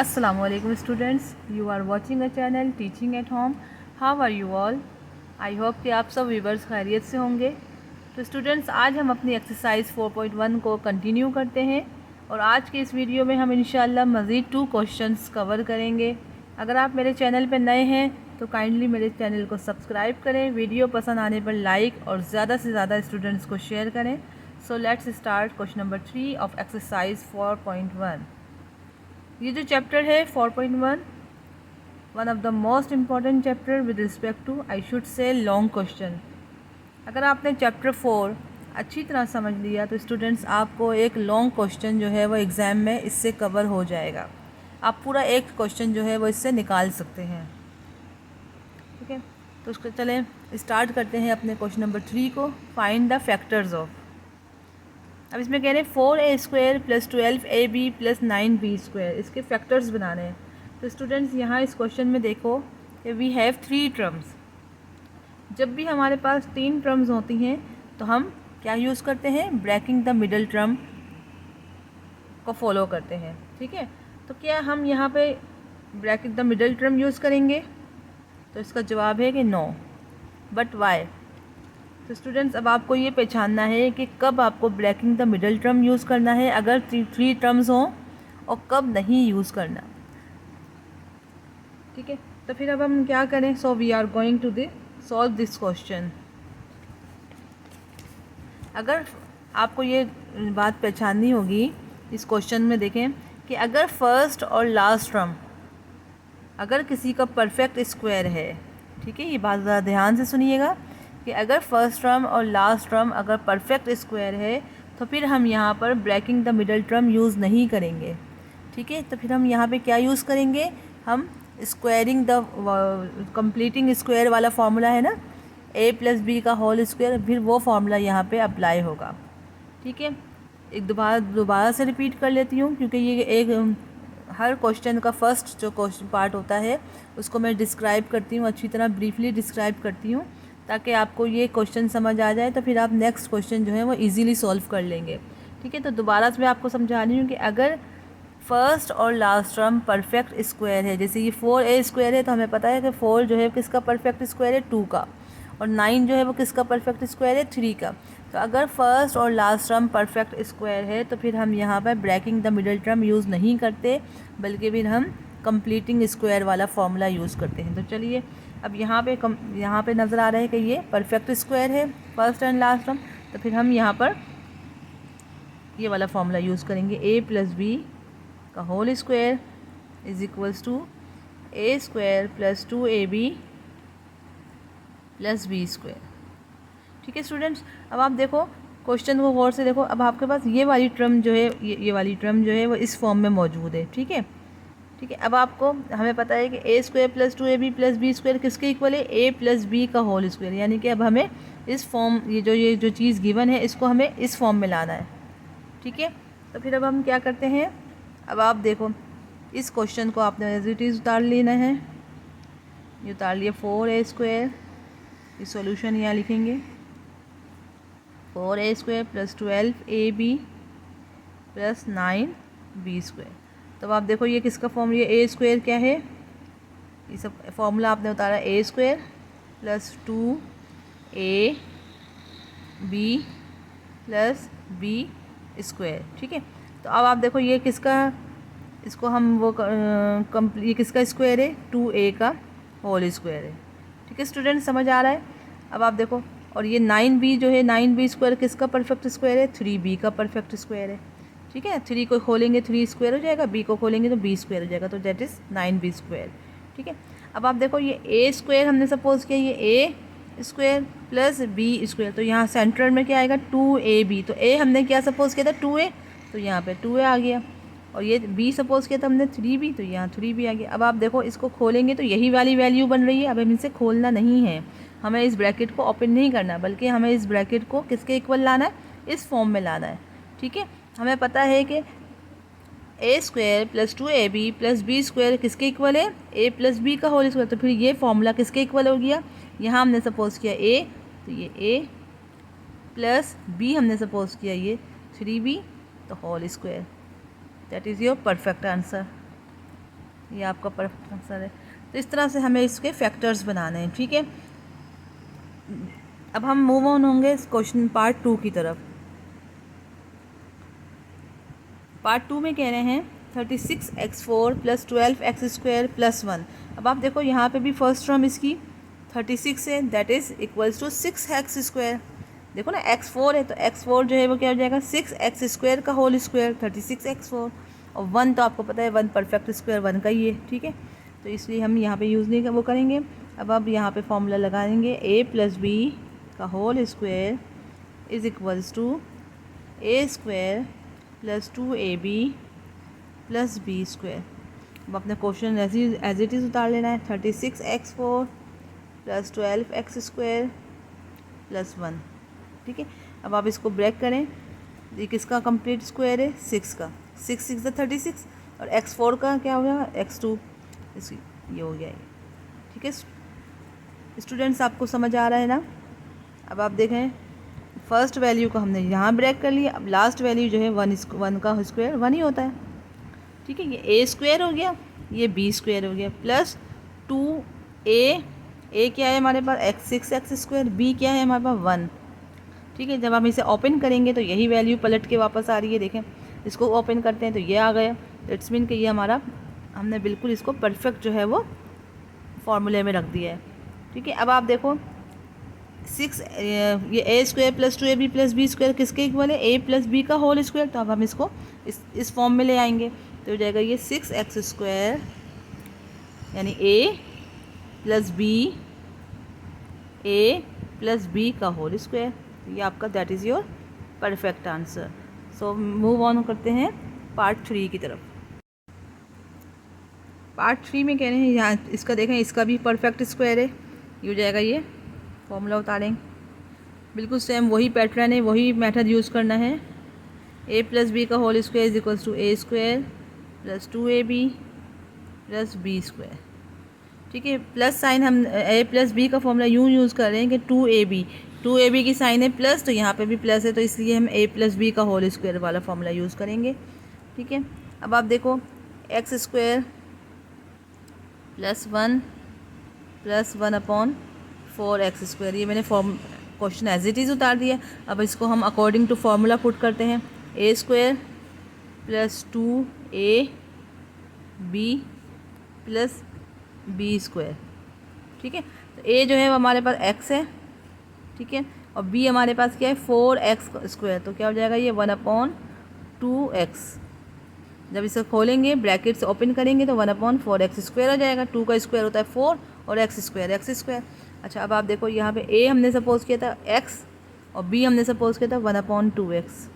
Assalamualaikum students, you are watching a channel teaching at home. How are you all? I hope कि आप सब viewers खैरियत से होंगे। तो स्टूडेंट्स, आज हम अपनी एक्सरसाइज 4.1 को कंटिन्यू करते हैं और आज के इस वीडियो में हम इंशाल्लाह मज़ीद 2 क्वेश्चंस कवर करेंगे। अगर आप मेरे चैनल पर नए हैं तो काइंडली मेरे चैनल को सब्सक्राइब करें, वीडियो पसंद आने पर लाइक और ज़्यादा से ज़्यादा स्टूडेंट्स को शेयर करें। So let's start question number 3 of exercise 4.1। ये जो चैप्टर है 4.1 one of the most important chapter with respect to I should say long question. अगर आपने चैप्टर 4 अच्छी तरह समझ लिया तो स्टूडेंट्स आपको एक लॉन्ग क्वेश्चन जो है वो एग्ज़ाम में इससे कवर हो जाएगा। आप पूरा एक क्वेश्चन जो है वो इससे निकाल सकते हैं। ठीक है, तो उसको चलें स्टार्ट करते हैं अपने क्वेश्चन नंबर 3 को। Find the factors of. अब इसमें कह रहे हैं 4a² + 12ab + 9b², इसके फैक्टर्स बनाने हैं। तो स्टूडेंट्स यहाँ इस क्वेश्चन में देखो कि वी हैव 3 टर्म्स। जब भी हमारे पास 3 टर्म्स होती हैं तो हम क्या यूज़ करते हैं, ब्रेकिंग द मिडल टर्म को फॉलो करते हैं। ठीक है, तो क्या हम यहाँ पे bracket the middle term use करेंगे? तो इसका जवाब है कि नो। But why? तो स्टूडेंट्स, अब आपको ये पहचानना है कि कब आपको breaking the middle term use करना है अगर 3 टर्म्स हों और कब नहीं यूज़ करना। ठीक है, तो फिर अब हम क्या करें? So we are going to solve this question. अगर आपको ये बात पहचाननी होगी इस क्वेश्चन में, देखें कि अगर फर्स्ट और लास्ट टर्म अगर किसी का परफेक्ट स्क्वायर है, ठीक है, ये बात ज़रा ध्यान से सुनिएगा कि अगर फर्स्ट टर्म और लास्ट टर्म अगर परफेक्ट स्क्वायर है तो फिर हम यहाँ पर breaking the middle term use नहीं करेंगे। ठीक है, तो फिर हम यहाँ पे क्या यूज़ करेंगे? हम स्क्वायरिंग द कंप्लीटिंग स्क्वायर वाला फार्मूला है ना, a+b², फिर वो फार्मूला यहाँ पे अप्लाई होगा। ठीक है, एक दोबारा से रिपीट कर लेती हूँ क्योंकि ये एक हर क्वेश्चन का फर्स्ट जो क्वेश्चन पार्ट होता है उसको मैं डिस्क्राइब करती हूँ, अच्छी तरह ब्रीफली डिस्क्राइब करती हूँ ताकि आपको ये क्वेश्चन समझ आ जाए, तो फिर आप नेक्स्ट क्वेश्चन जो है वो इजीली सॉल्व कर लेंगे। ठीक है, तो दोबारा से मैं आपको समझा रही हूँ कि अगर फर्स्ट और लास्ट टर्म परफेक्ट स्क्वायर है, जैसे ये 4a² है तो हमें पता है कि 4 जो है किसका परफेक्ट स्क्वायर है, 2 का, और 9 जो है वो किसका परफेक्ट स्क्वायर है, 3 का। तो अगर फर्स्ट और लास्ट टर्म परफेक्ट स्क्वायर है तो फिर हम यहाँ पर breaking the middle term use नहीं करते बल्कि फिर हम कंप्लीटिंग स्क्वायर वाला फार्मूला यूज़ करते हैं। तो चलिए, अब यहाँ पे नज़र आ रहा है कि ये परफेक्ट स्क्वायर है फर्स्ट एंड लास्ट टर्म, तो फिर हम यहाँ पर ये वाला फार्मूला यूज़ करेंगे, a+b² is equals to a² + 2ab + b²। ठीक है स्टूडेंट्स, अब आप देखो क्वेश्चन को गौर से देखो। अब आपके पास ये वाली टर्म जो है ये वाली टर्म जो है वो इस फॉर्म में मौजूद है। ठीक है, ठीक है, अब आपको हमें पता है कि a² + 2ab + b² किसके इक्वल है, a+b², यानी कि अब हमें इस फॉर्म ये जो चीज़ गिवन है इसको हमें इस फॉर्म में लाना है। ठीक है, तो फिर अब हम क्या करते हैं, अब आप देखो इस क्वेश्चन को आपने एज इट इज़ उतार लेना है। ये उतार लिया 4a², इस सॉल्यूशन यहाँ लिखेंगे 4a² + 12ab + 9b²। तो आप देखो ये किसका फॉर्मूला, a² क्या है, ये सब फॉर्मूला आपने उतारा a² + 2ab + b²। ठीक है, तो अब आप देखो ये किसका, इसको हम वो ये किसका स्क्वायर है, 2a का होल स्क्वायर है। ठीक है स्टूडेंट, समझ आ रहा है? अब आप देखो, और ये 9b जो है 9b² किसका परफेक्ट स्क्वायर है, 3b का परफेक्ट स्क्वायर है। ठीक है, 3 को खोलेंगे 3² हो जाएगा, b को खोलेंगे तो b² हो जाएगा, तो दैट इज़ 9b²। ठीक है, अब आप देखो ये a² हमने सपोज किया ये a² + b², तो यहाँ सेंट्रल में क्या आएगा, 2ab। तो a हमने क्या सपोज किया था, 2a, तो यहाँ पे 2a आ गया, और ये b सपोज किया था हमने 3b, तो यहाँ 3b आ गया। अब आप देखो इसको खोलेंगे तो यही वाली वैल्यू बन रही है। अब हम इसे खोलना नहीं है, हमें इस ब्रैकेट को ओपन नहीं करना बल्कि हमें इस ब्रैकेट को किसके इक्वल लाना है, इस फॉर्म में लाना है। ठीक है, हमें पता है कि a² + 2ab + b² किसके इक्वल है, a+b², तो फिर ये फॉर्मूला किसके इक्वल हो गया, यहाँ हमने सपोज किया a, तो ये a + b हमने सपोज किया ये 3b, तो whole square. That is your perfect answer. ये आपका परफेक्ट आंसर है। तो इस तरह से हमें इसके फैक्टर्स बनाने हैं, ठीक है। अब हम मूव ऑन होंगे क्वेश्चन पार्ट 2 की तरफ। पार्ट 2 में कह रहे हैं 36x4 + 12x² + 1। अब आप देखो यहाँ पे भी फर्स्ट टर्म इसकी 36 है, that is equals to 6x²। देखो ना x4 है तो x4 जो है वो क्या हो जाएगा 6x² का होल स्क्वायर 36x4, और 1 तो आपको पता है 1 परफेक्ट स्क्वायर 1 का ही है, ठीक है। तो इसलिए हम यहाँ पे यूज़ नहीं वो करेंगे। अब यहाँ पे फॉर्मूला लगाएंगे a + b का whole square is equals to a² + 2ab + b²। अब अपने क्वेश्चन एज इट इज़ उतार लेना है। 36x4 + 12x² + 1, ठीक है। अब आप इसको ब्रेक करें, ये किसका कंप्लीट स्क्वायर है 6 का, 6 6 36, और x4 का क्या हो गया x2, इस ये हो गया ये, ठीक है। स्टूडेंट्स आपको समझ आ रहा है ना। अब आप देखें फर्स्ट वैल्यू को हमने यहाँ ब्रेक कर लिया, अब लास्ट वैल्यू जो है 1 का स्क्वायर 1 ही होता है, ठीक है। ये a² हो गया, ये b² हो गया, प्लस 2a, a क्या है हमारे पास 6x², b क्या है हमारे पास 1, ठीक है। जब हम इसे ओपन करेंगे तो यही वैल्यू पलट के वापस आ रही है। देखें इसको ओपन करते हैं तो ये आ गया, इट्स मीन कि ये हमारा हमने बिल्कुल इसको परफेक्ट जो है वो फॉर्मूले में रख दिया है, ठीक है। अब आप देखो 6 ये a² + 2ab + b² किसके इक्वल है a + b का होल स्क्वायर। तो अब हम इसको इस फॉर्म में ले आएंगे तो हो जाएगा ये 6x² यानी a + b का होल स्क्वायर। ये आपका that is your perfect answer. So move on करते हैं पार्ट 3 की तरफ। पार्ट 3 में कह रहे हैं यहाँ इसका देखें, इसका भी परफेक्ट स्क्वायर है, ये हो जाएगा ये फॉर्मूला उतारेंगे बिल्कुल सेम वही पैटर्न है, वही मेथड यूज़ करना है। a + b का whole square is equals to a² + 2ab + b², ठीक है। प्लस साइन हम a + b का फॉर्मूला यूँ यूज़ कर रहे हैं कि 2ab की साइन है प्लस, तो यहाँ पे भी प्लस है, तो इसलिए हम a + b का होल स्क्वायर वाला फॉर्मूला यूज़ करेंगे, ठीक है। अब आप देखो x² + 1 + 1/4x², ये मैंने क्वेश्चन एज इट इज़ उतार दिया। अब इसको हम अकॉर्डिंग टू फार्मूला पुट करते हैं a² + 2ab + b², ठीक है। तो a जो है वो हमारे पास x है, ठीक है, और b हमारे पास क्या है 4x², तो क्या हो जाएगा ये 1/2x। जब इसे खोलेंगे ब्रैकेट से ओपन करेंगे तो 1/4x² हो जाएगा। 2 का स्क्वायर होता है 4 और x²। अच्छा अब आप देखो यहाँ पे a हमने सपोज किया था x और b हमने सपोज किया था 1/2x,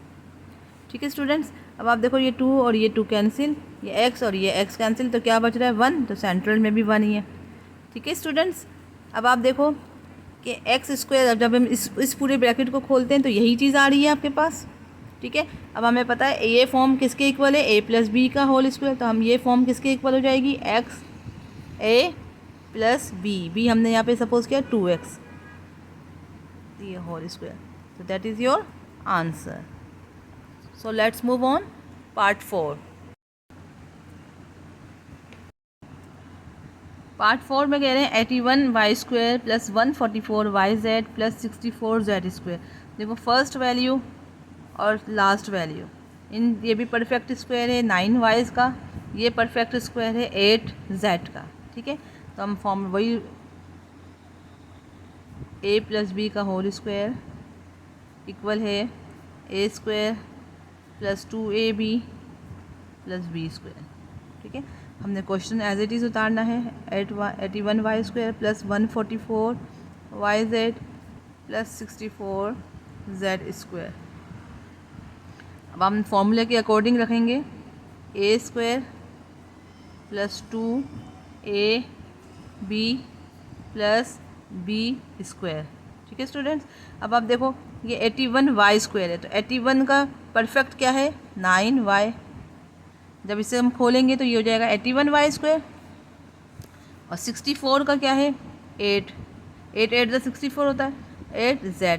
ठीक है स्टूडेंट्स। अब आप देखो ये 2 और ये 2 कैंसिल, ये x और ये x कैंसिल, तो क्या बच रहा है 1, तो सेंट्रल में भी 1 ही है, ठीक है स्टूडेंट्स। अब आप देखो कि x², जब हम इस पूरे ब्रैकेट को खोलते हैं तो यही चीज़ आ रही है आपके पास, ठीक है। अब हमें पता है ये फॉर्म किसके इक्वल है a + b का होल स्क्वायर, तो हम ये फॉर्म किसके इक्वल हो जाएगी x a + b हमने यहाँ पे सपोज किया 2x, ये होल स्क्वायर, तो that is your answer. So let's move on part 4। Part 4 में कह रहे हैं 81y² + 144yz + 64z²। देखो फर्स्ट वैल्यू और लास्ट वैल्यू ये भी परफेक्ट स्क्वायर है 9y का, ये परफेक्ट स्क्वायर है 8z का, ठीक है। तो हम फॉर्म वही a + b का होल स्क्वायर इक्वल है a² + 2ab + b², ठीक है। हमने क्वेश्चन एज इट इज़ उतारना है 81y² + 144yz + 64z²। अब हम फॉर्मूले के अकॉर्डिंग रखेंगे a² + 2ab + b², ठीक है स्टूडेंट्स। अब आप देखो ये 81y² है, तो 81 का परफेक्ट क्या है 9y, जब इसे हम खोलेंगे तो ये हो जाएगा 81y², और 64 का क्या है 8 8 64 होता है 8z,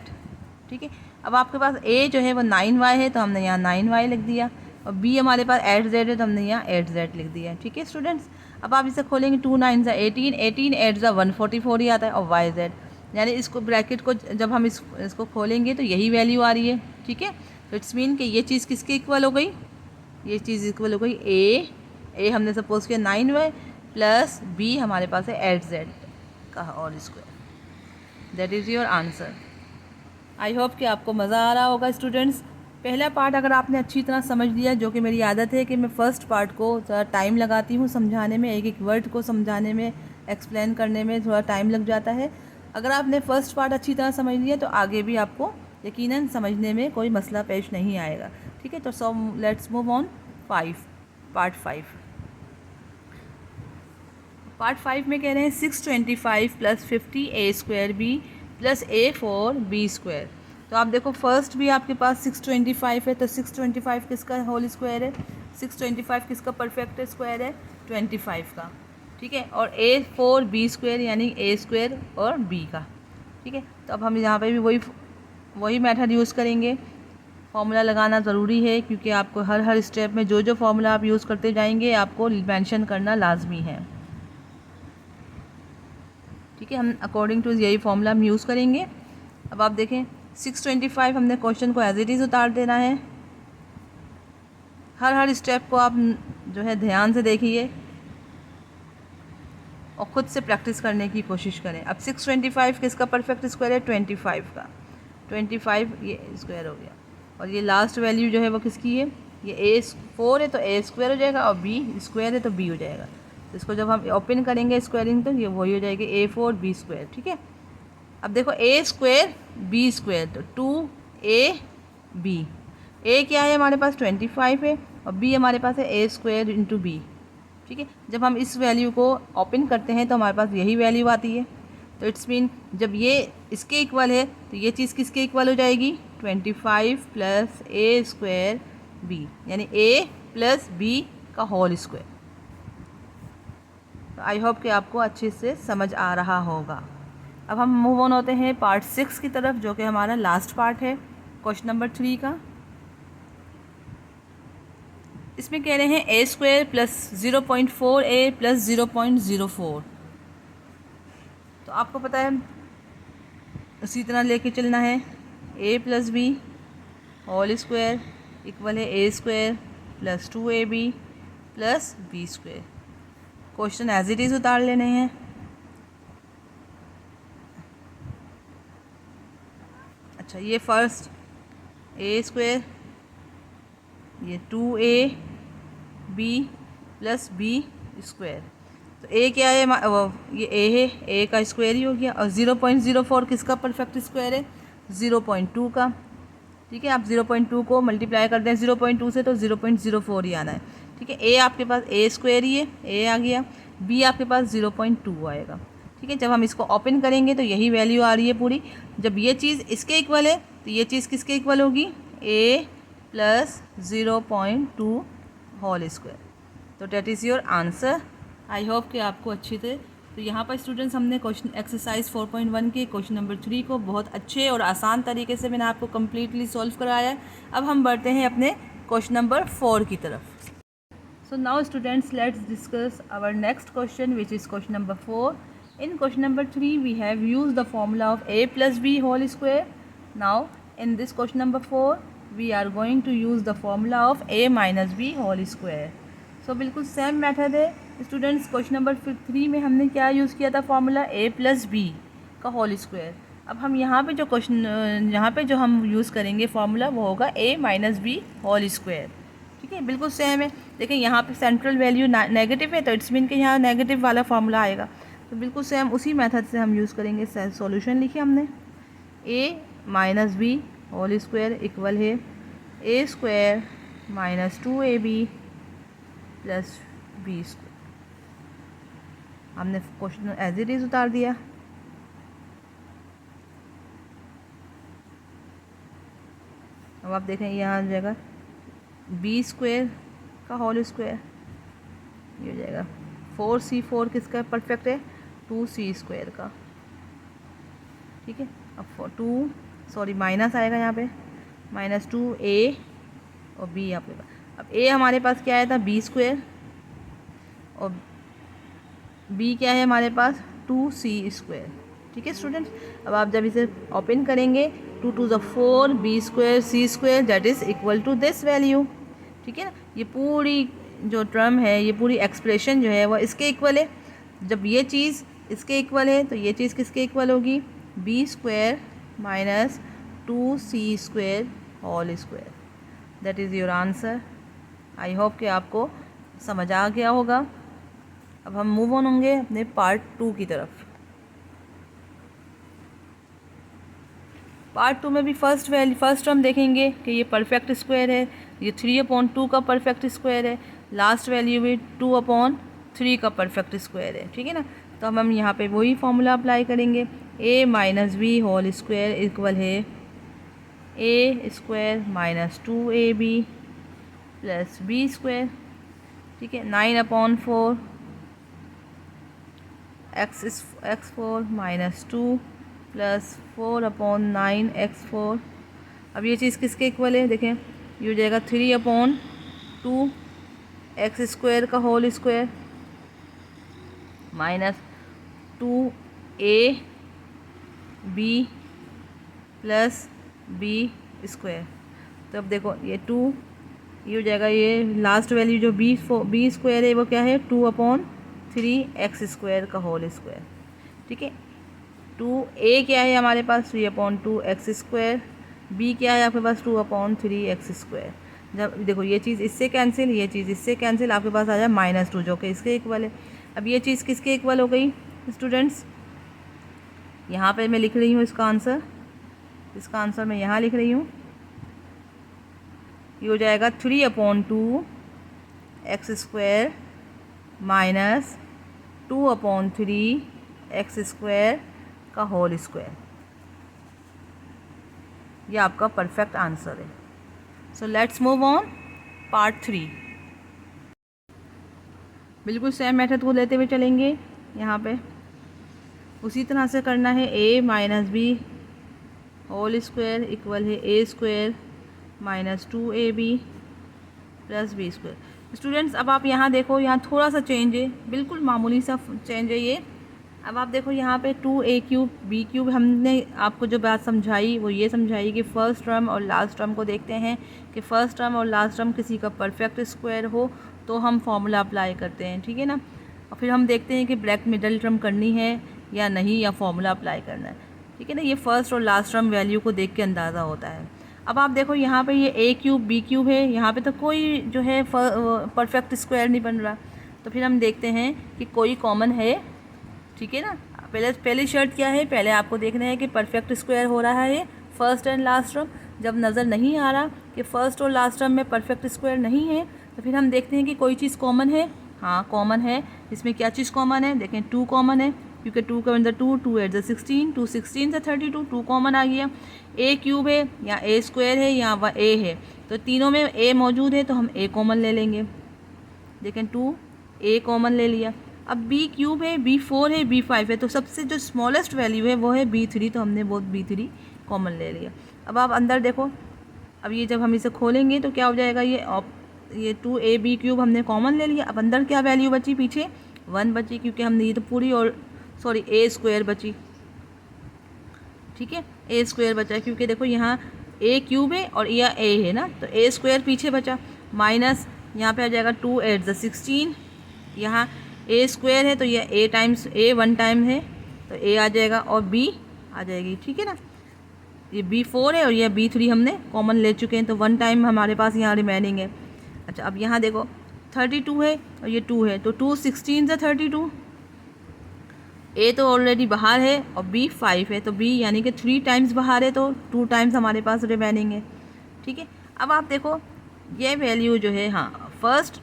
ठीक है। अब आपके पास a जो है वो 9y है, तो हमने यहाँ 9y लिख दिया, और b हमारे पास 8z है, तो हमने यहाँ 8z लिख दिया, ठीक है स्टूडेंट्स। अब आप इसे खोलेंगे 2 9 ज़ा 18, 18 8 ज़ा 144 ही आता है, और वाई जेड, यानी इसको ब्रैकेट को जब हम इसको खोलेंगे तो यही वैल्यू आ रही है। ठीक है, तो इट्स मीन कि ये चीज़ किसके इक्वल हो गई, ये चीज़ इक्वल हो गई ए हमने सपोज किया 9y प्लस बी हमारे पास है 8z का whole square. That is your answer. I hope कि आपको मज़ा आ रहा होगा स्टूडेंट्स। पहला पार्ट अगर आपने अच्छी तरह समझ लिया, जो कि मेरी आदत है कि मैं फ़र्स्ट पार्ट को ज़रा टाइम लगाती हूँ समझाने में, एक एक वर्ड को समझाने में, एक्सप्लेन करने में थोड़ा टाइम लग जाता है। अगर आपने फ़र्स्ट पार्ट अच्छी तरह समझ लिया तो आगे भी आपको यकीनन समझने में कोई मसला पेश नहीं आएगा। ठीक है, तो so let's move on part 5। Part 5 में कह रहे हैं 625 plus 50 A square B plus A4 B square. तो आप देखो फर्स्ट भी आपके पास 625 है, तो 625 किसका होल स्क्वायर है, 625 किसका परफेक्ट स्क्वायर है, 25 का। ठीक है, और A4 बी स्क्वायर यानी A स्क्वायर और B का। ठीक है, तो अब हम यहाँ पे भी वही मेथड यूज़ करेंगे। फॉर्मूला लगाना ज़रूरी है क्योंकि आपको हर स्टेप में जो फॉर्मूला आप यूज़ करते जाएंगे आपको मेंशन करना लाजमी है। ठीक है, हम अकॉर्डिंग टू यही फॉर्मूला हम यूज़ करेंगे। अब आप देखें 625 हमने क्वेश्चन को एज इट इज़ उतार देना है। हर स्टेप को आप जो है ध्यान से देखिए और ख़ुद से प्रैक्टिस करने की कोशिश करें। अब 625 किसका परफेक्ट स्क्वायर है, 25 का। 25 ये स्क्वायर हो गया, और ये लास्ट वैल्यू जो है वो किसकी है, ये A4 है तो A स्क्वायर हो जाएगा, और B स्क्वायर है तो B हो जाएगा। तो इसको जब हम ओपन करेंगे स्क्वायरिंग तो ये वही हो जाएगी A4 B स्क्वायर। ठीक है, अब देखो A स्क्वायर B स्क्वायर तो 2AB। A क्या है हमारे पास 25 है, और B हमारे पास है A स्क्वायर इंटू B। ठीक है, जब हम इस वैल्यू को ओपन करते हैं तो हमारे पास यही वैल्यू आती है। तो इट्स मीन जब ये इसके इक्वल है तो ये चीज़ किसके इक्वल हो जाएगी, 25 प्लस A स्क्वायर B, यानी A प्लस B का होल स्क्वायर। तो आई होप कि आपको अच्छे से समझ आ रहा होगा। अब हम मूव ऑन होते हैं पार्ट 6 की तरफ, जो कि हमारा लास्ट पार्ट है क्वेश्चन नंबर 3 का। इसमें कह रहे हैं A square plus 0.4A plus 0.04। तो आपको पता है उसी तरह लेके चलना है, A plus B whole square equal है A square plus 2AB plus B square. Question as it is उतार लेने हैं। अच्छा, ये फर्स्ट A स्क्वायर, ये 2AB प्लस B स्क्वायर। तो A क्या है, ये A है, A का स्क्वायर ही हो गया, और 0.04 किसका परफेक्ट स्क्वायर है, 0.2 का। ठीक है, आप 0.2 को मल्टीप्लाई कर दें 0.2 से तो 0.04 ही आना है। ठीक है, A आपके पास A स्क्वायर ही है, A आ गया, B आपके पास 0.2 आएगा। ठीक है, जब हम इसको ओपन करेंगे तो यही वैल्यू आ रही है पूरी। जब ये चीज़ इसके इक्वल है तो ये चीज़ किसके इक्वल होगी, A प्लस 0.2 होल स्क्वायर। तो that is your answer. I hope कि आपको अच्छी थे। तो यहाँ पर स्टूडेंट्स हमने क्वेश्चन एक्सरसाइज 4.1 के क्वेश्चन नंबर 3 को बहुत अच्छे और आसान तरीके से मैंने आपको कम्प्लीटली सॉल्व कराया है। अब हम बढ़ते हैं अपने क्वेश्चन नंबर 4 की तरफ। So now students let's discuss our next question which is question number 4. In question number 3 we have used the formula of a plus b whole square. Now in this question number 4 we are going to use the formula of a minus b whole square. So बिल्कुल same method है students. Question number 3 में हमने क्या use किया था, formula a plus B का whole square. अब हम यहाँ पे जो हम यूज़ करेंगे फार्मूला वो होगा a minus B whole square. ठीक है, बिल्कुल सेम है। देखिए यहाँ पे सेंट्रल वैल्यू नेगेटिव है तो इट्स मीन कि यहाँ नेगेटिव वाला फार्मूला आएगा। तो बिल्कुल सेम उसी मेथड से हम यूज़ करेंगे। सॉल्यूशन लिखिए हमने, a minus B whole square equal है a square minus 2ab plus B square. हमने क्वेश्चन एज इट इज़ उतार दिया। अब आप देखें यहाँ आ जाएगा बी स्क्वायर का होल स्क्वायर, ये हो जाएगा 4c4 किसका परफेक्ट है, 2c स्क्वायर का। ठीक है, अब माइनस आएगा यहाँ पे, माइनस 2a और b यहाँ पे। अब a हमारे पास क्या आया था, बी स्क्वायर, और बी क्या है हमारे पास 2c²। ठीक है स्टूडेंट्स, अब आप जब इसे ओपन करेंगे 2 टू ज़ 4 b² c² that is equal to this value. ठीक है ना, ये पूरी जो टर्म है, ये पूरी एक्सप्रेशन जो है वो इसके इक्वल है। जब ये चीज़ इसके इक्वल है तो ये चीज़ किसके इक्वल होगी, b² minus 2c² whole square. That is your answer. I hope कि आपको समझ आ गया होगा। अब हम मूव ऑन होंगे अपने पार्ट 2 की तरफ। पार्ट 2 में भी फर्स्ट टर्म देखेंगे कि ये परफेक्ट स्क्वायर है, ये 3/2 का परफेक्ट स्क्वायर है, लास्ट वैल्यू भी 2/3 का परफेक्ट स्क्वायर है। ठीक है ना, तो हम यहाँ पे वही फॉर्मूला अप्लाई करेंगे। a minus B whole square equal है a² minus 2ab plus b²। ठीक है, 9/4 x4 माइनस 2 प्लस 4/9 x4। अब ये चीज़ किसके इक्वल है, देखें ये हो जाएगा 3/2 x² का whole square minus 2ab plus b²। तो अब देखो ये 2, ये हो जाएगा, ये लास्ट वैल्यू जो b² है वो क्या है 2/3 x² का होल स्क्वायर। ठीक है, 2a क्या है हमारे पास 3/2 x², b क्या है आपके पास 2/3 x²। जब देखो ये चीज़ इससे कैंसिल, ये चीज़ इससे कैंसिल, आपके पास आ जाए -2 जो कि इसके इक्वल है। अब ये चीज़ किसके इक्वल हो गई स्टूडेंट्स, यहाँ पे मैं लिख रही हूँ इसका आंसर मैं यहाँ लिख रही हूँ। ये हो जाएगा 3/2 x² माइनस 2/3 x² का होल स्क्वायर। ये आपका परफेक्ट आंसर है। सो लेट्स मूव ऑन पार्ट 3। बिल्कुल सेम मेथड को लेते हुए चलेंगे। यहाँ पे उसी तरह से करना है, a minus B whole square equal है a² minus 2ab plus b²। Students अब आप यहाँ देखो, यहाँ थोड़ा सा चेंज है, बिल्कुल मामूली सा चेंज है ये। अब आप देखो यहाँ पे 2a³ b³ हमने आपको जो बात समझाई वो ये समझाई कि फ़र्स्ट टर्म और लास्ट टर्म को देखते हैं कि फ़र्स्ट टर्म और लास्ट टर्म किसी का परफेक्ट स्क्वायर हो तो हम फॉर्मूला अप्लाई करते हैं। ठीक है ना, और फिर हम देखते हैं कि ब्रैकेट मिडल टर्म करनी है या नहीं, या फॉर्मूला अप्लाई करना है। ठीक है ना, ये फ़र्स्ट और लास्ट टर्म वैल्यू को देख के अंदाज़ा होता है। अब आप देखो यहाँ पे ये a³ b³ है, यहाँ पे तो कोई जो है परफेक्ट स्क्वायर नहीं बन रहा, तो फिर हम देखते हैं कि कोई कॉमन है। ठीक है ना, पहली शर्त क्या है, पहले आपको देखना है कि परफेक्ट स्क्वायर हो रहा है फर्स्ट एंड लास्ट टर्म। जब नज़र नहीं आ रहा कि फ़र्स्ट और लास्ट टर्म में परफेक्ट स्क्वायर नहीं है तो फिर हम देखते हैं कि कोई चीज़ कॉमन है। हाँ कॉमन है, इसमें क्या चीज़ कॉमन है, देखें 2 कॉमन है, क्योंकि 2 का अंदर 2 8 16, 2 16 से 32, 2 कॉमन आ गया। a³ है या a² है या a है, तो तीनों में a मौजूद है तो हम a कॉमन ले लेंगे। देखें 2a कॉमन ले लिया। अब b³ है, b4 है, b5 है, तो सबसे जो स्मॉलेस्ट वैल्यू है वो है b3, तो हमने वो b3 कॉमन ले लिया। अब आप अंदर देखो, अब ये जब हम इसे खोलेंगे तो क्या हो जाएगा, ये 2a b³ हमने कॉमन ले लिया। अब अंदर क्या वैल्यू बची, पीछे 1 बची, क्योंकि हमने ये तो पूरी और a² बची। ठीक है, a² बचा, क्योंकि देखो यहाँ a³ है और यह a है ना, तो a² पीछे बचा, माइनस यहाँ पे आ जाएगा 2 8 16, यहाँ a² है तो यह a टाइम्स a 1 टाइम है तो a आ जाएगा और b आ जाएगी। ठीक है ना, ये b4 है और यह b3 हमने कॉमन ले चुके हैं, तो 1 टाइम हमारे पास यहाँ रिमेनिंग है। अच्छा, अब यहाँ देखो 32 है और ये 2 है, तो 2 16 से 32, a तो ऑलरेडी बाहर है और b 5 है, तो b यानी कि 3 टाइम्स बाहर है, तो 2 टाइम्स हमारे पास रिमेनिंग है। ठीक है, अब आप देखो ये वैल्यू जो है, हाँ फर्स्ट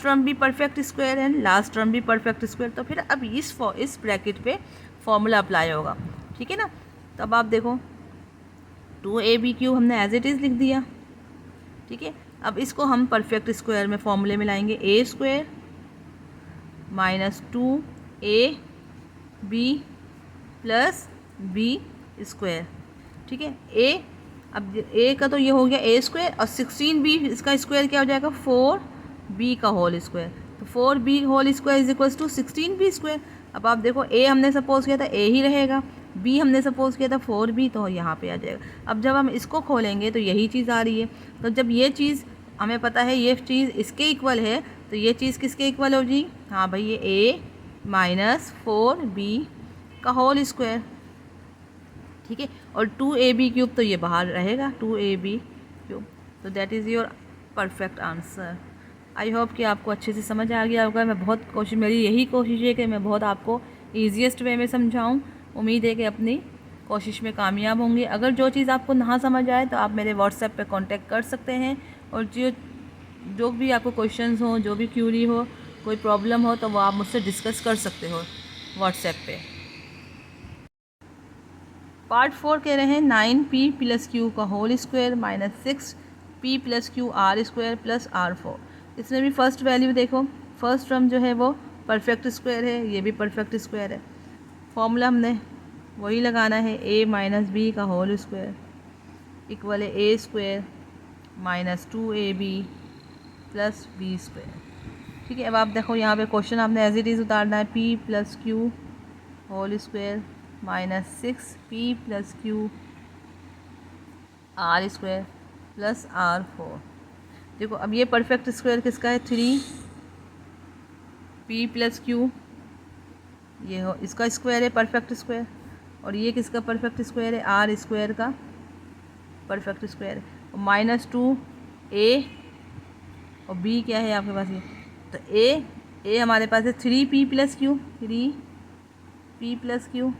टर्म भी परफेक्ट स्क्वायर है, लास्ट टर्म भी परफेक्ट स्क्वायर, तो फिर अब इस ब्रैकेट पे फॉर्मूला अप्लाई होगा। ठीक है ना, तो अब आप देखो 2a b³ हमने एज इट इज़ लिख दिया। ठीक है, अब इसको हम परफेक्ट स्क्वायर में फॉर्मूले में लाएंगे, a² minus 2ab plus b²। ठीक है, a, अब a का तो ये हो गया a² और 16b इसका स्क्वायर क्या हो जाएगा 4b का होल स्क्वायर, तो 4b whole square is equals to 16b square. अब आप देखो a हमने सपोज किया था a ही रहेगा, b हमने सपोज किया था 4b, तो यहाँ पे आ जाएगा। अब जब हम इसको खोलेंगे तो यही चीज़ आ रही है। तो जब ये चीज़ हमें पता है ये चीज़ इसके इक्वल है, तो ये चीज़ किसके इक्वल होगी? हाँ भाई, ये a माइनस 4b का होल स्क्वायर, ठीक है। और 2ab क्यूब तो ये बाहर रहेगा, 2ab क्यूब। तो that is your perfect answer. I hope कि आपको अच्छे से समझ आ गया होगा। मैं बहुत कोशिश, मेरी यही कोशिश है कि मैं बहुत आपको ईजीएस्ट वे में समझाऊं। उम्मीद है कि अपनी कोशिश में कामयाब होंगे। अगर जो चीज़ आपको ना समझ आए तो आप मेरे व्हाट्सएप पे कांटेक्ट कर सकते हैं, और जो भी आपको क्वेश्चंस हो, जो भी क्यूरी हो, कोई प्रॉब्लम हो, तो वो आप मुझसे डिस्कस कर सकते हो व्हाट्सएप पे। पार्ट 4 कह रहे हैं 9p प्लस क्यू का whole square minus 6p plus Q R square plus r4। इसमें भी फर्स्ट वैल्यू देखो, फर्स्ट टर्म जो है वो परफेक्ट स्क्वायर है, ये भी परफेक्ट स्क्वायर है। फॉर्मूला हमने वही लगाना है, a माइनस बी का होल स्क्वायर इक्वल है a square minus 2ab plus B square, ठीक है। अब आप देखो यहाँ पे क्वेश्चन आपने एज इट इज़ उतारना है, p plus Q whole square minus 6p plus Q R square plus r4। देखो अब ये परफेक्ट स्क्वायर किसका है? 3p प्लस क्यू, ये हो इसका स्क्वायर है परफेक्ट स्क्वायर, और ये किसका परफेक्ट स्क्वायर है? आर स्क्वायर का परफेक्ट स्क्वायर है। और माइनस 2a और b क्या है आपके पास? ये तो a हमारे पास है 3p plus Q, 3p plus Q,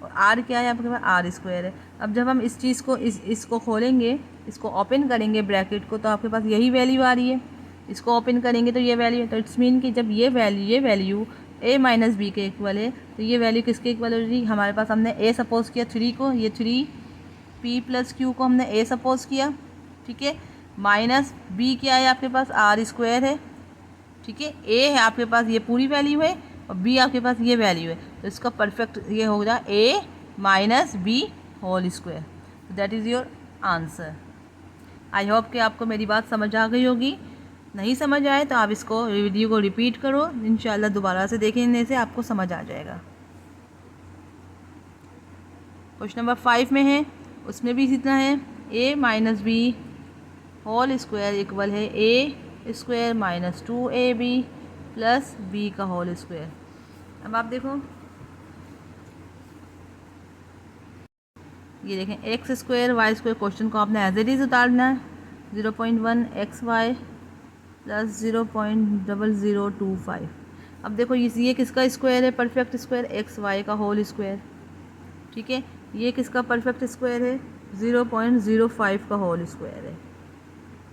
और r क्या है आपके पास? आर स्क्वायर है। अब जब हम इस चीज़ को इसको खोलेंगे, इसको ओपन करेंगे ब्रैकेट को, तो आपके पास यही वैल्यू आ रही है। इसको ओपन करेंगे तो ये वैल्यू है, तो इट्स मीन कि जब ये वैल्यू a माइनस बी के इक्वल है, तो ये वैल्यू किसके इक्वल हो रही? हमारे पास हमने a सपोज किया 3 को, ये 3p प्लस क्यू को हमने a सपोज किया, ठीक है। माइनस b क्या है आपके पास? आर स्क्वायर है, ठीक है। a है आपके पास ये पूरी वैल्यू है, और b आपके पास ये वैल्यू है, तो इसका परफेक्ट ये हो जाए a minus B whole square. That is your answer. I hope कि आपको मेरी बात समझ आ गई होगी। नहीं समझ आए तो आप इसको वीडियो को रिपीट करो, इंशाल्लाह दोबारा से देखने से आपको समझ आ जाएगा। क्वेश्चन नंबर 5 में है, उसमें भी इसी तरह है, a minus B whole square equal है a square minus 2ab plus b का होल स्क्वायर। अब आप देखो ये देखें, X square Y square, question को आपने एज इट इज़ उतारना है। 0.1 xy प्लस 0.0025। अब देखो ये किसका स्क्वायर है? परफेक्ट स्क्वायर, एक्स वाई का होल स्क्वायर, ठीक है। ये किसका परफेक्ट स्क्वायर है? 0.05 का होल स्क्वायर है,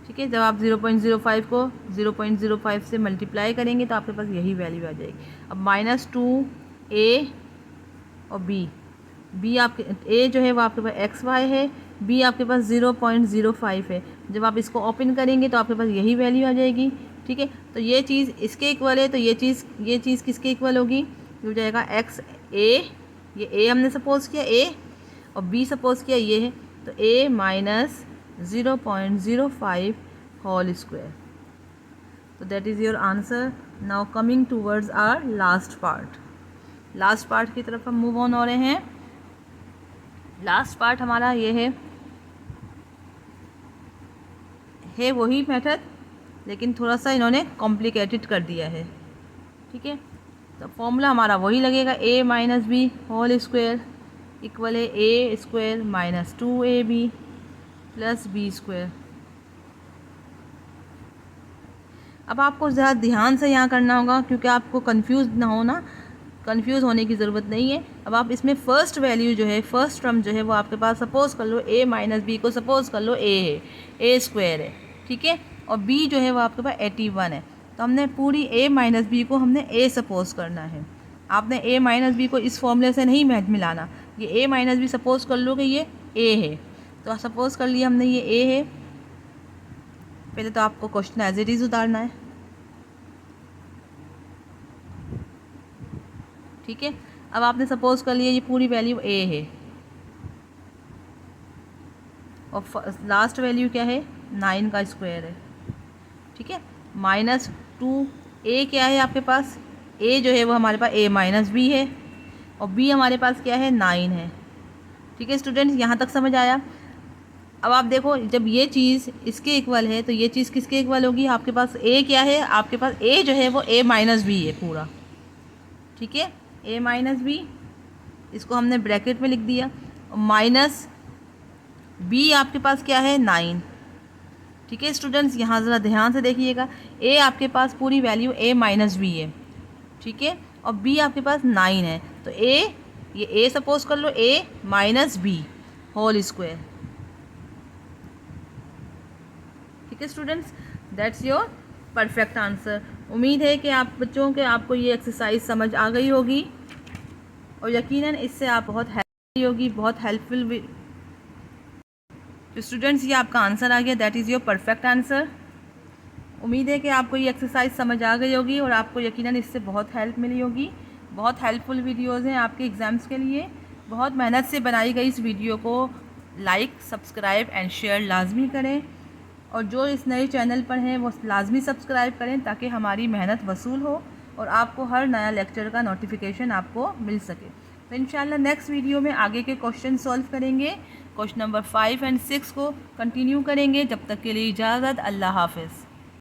ठीक है। जब आप 0.05 को 0.05 से मल्टीप्लाई करेंगे तो आपके पास यही वैल्यू आ जाएगी। अब माइनस 2a और b आपके a जो है वो आपके पास एक्स वाई है, b आपके पास 0.05 है। जब आप इसको ओपन करेंगे तो आपके पास यही वैल्यू आ जाएगी, ठीक है। तो ये चीज़ इसके इक्वल है, तो ये चीज़ किसके इक्वल होगी? हो जाएगा एक्स a, ये a हमने सपोज किया a, और b सपोज किया ये है, तो a माइनस 0.05 होल स्क्वायर। तो that is your answer. Now coming towards our last part की तरफ हम मूव ऑन हो रहे हैं। लास्ट पार्ट हमारा ये है वही मेथड, लेकिन थोड़ा सा इन्होंने कॉम्प्लिकेटेड कर दिया है, ठीक है। तो फॉर्मूला हमारा वही लगेगा, a minus B whole square equal है a square minus 2ab plus B square. अब आपको ज़रा ध्यान से यहाँ करना होगा, क्योंकि आपको कंफ्यूज ना होना, कंफ्यूज होने की ज़रूरत नहीं है। अब आप इसमें फ़र्स्ट वैल्यू जो है, फर्स्ट टर्म जो है वो आपके पास सपोज कर लो a माइनस बी को सपोज कर लो a है, a स्क्वायर है, ठीक है। और b जो है वो आपके पास 81 है, तो हमने पूरी a माइनस बी को हमने a सपोज करना है। आपने a माइनस बी को इस फॉर्मूले से नहीं मिलाना, ये a माइनस बी सपोज कर लो कि ये a है, तो सपोज कर लिया हमने ये a है। पहले तो आपको क्वेश्चन एज इट इज़ उतारना है, ठीक है। अब आपने सपोज कर लिया ये पूरी वैल्यू a है, और लास्ट वैल्यू क्या है? 9 का स्क्वायर है, ठीक है। माइनस 2। ए क्या है आपके पास, ए जो है वो हमारे पास a माइनस बी है, और b हमारे पास क्या है 9 है। ठीक है स्टूडेंट्स, यहाँ तक समझ आया। अब आप देखो, जब ये चीज़ इसके इक्वल है तो ये चीज़ किसके इक्वल होगी, आपके पास a क्या है, आपके पास a जो है वो a माइनस बी है पूरा। ठीक है, a माइनस बी, इसको हमने ब्रैकेट में लिख दिया, माइनस b आपके पास क्या है 9। ठीक है स्टूडेंट्स, यहाँ ज़रा ध्यान से देखिएगा, a आपके पास पूरी वैल्यू a माइनस बी है। ठीक है, और b आपके पास 9 है, तो ये a सपोज कर लो a minus B whole square. ठीक है students, that's your perfect answer. उम्मीद है कि आप बच्चों के आपको ये एक्सरसाइज समझ आ गई होगी, और यकीनन इससे आप बहुत हेल्प होगी, बहुत हेल्पफुल। तो स्टूडेंट्स, ये आपका आंसर आ गया, that is your perfect answer. उम्मीद है कि आपको ये एक्सरसाइज समझ आ गई होगी और आपको यकीनन इससे बहुत हेल्प मिली होगी। बहुत हेल्पफुल वीडियोज़ हैं आपके एग्ज़ाम्स के लिए। बहुत मेहनत से बनाई गई इस वीडियो को लाइक, सब्सक्राइब एंड शेयर लाजमी करें, और जो इस नए चैनल पर हैं वो लाजमी सब्सक्राइब करें ताकि हमारी मेहनत वसूल हो और आपको हर नया लेक्चर का नोटिफिकेशन आपको मिल सके। तो इंशाल्लाह नेक्स्ट वीडियो में आगे के क्वेश्चन सॉल्व करेंगे, क्वेश्चन नंबर 5 एंड 6 को कंटिन्यू करेंगे। जब तक के लिए इजाज़त, अल्लाह हाफ़िज़।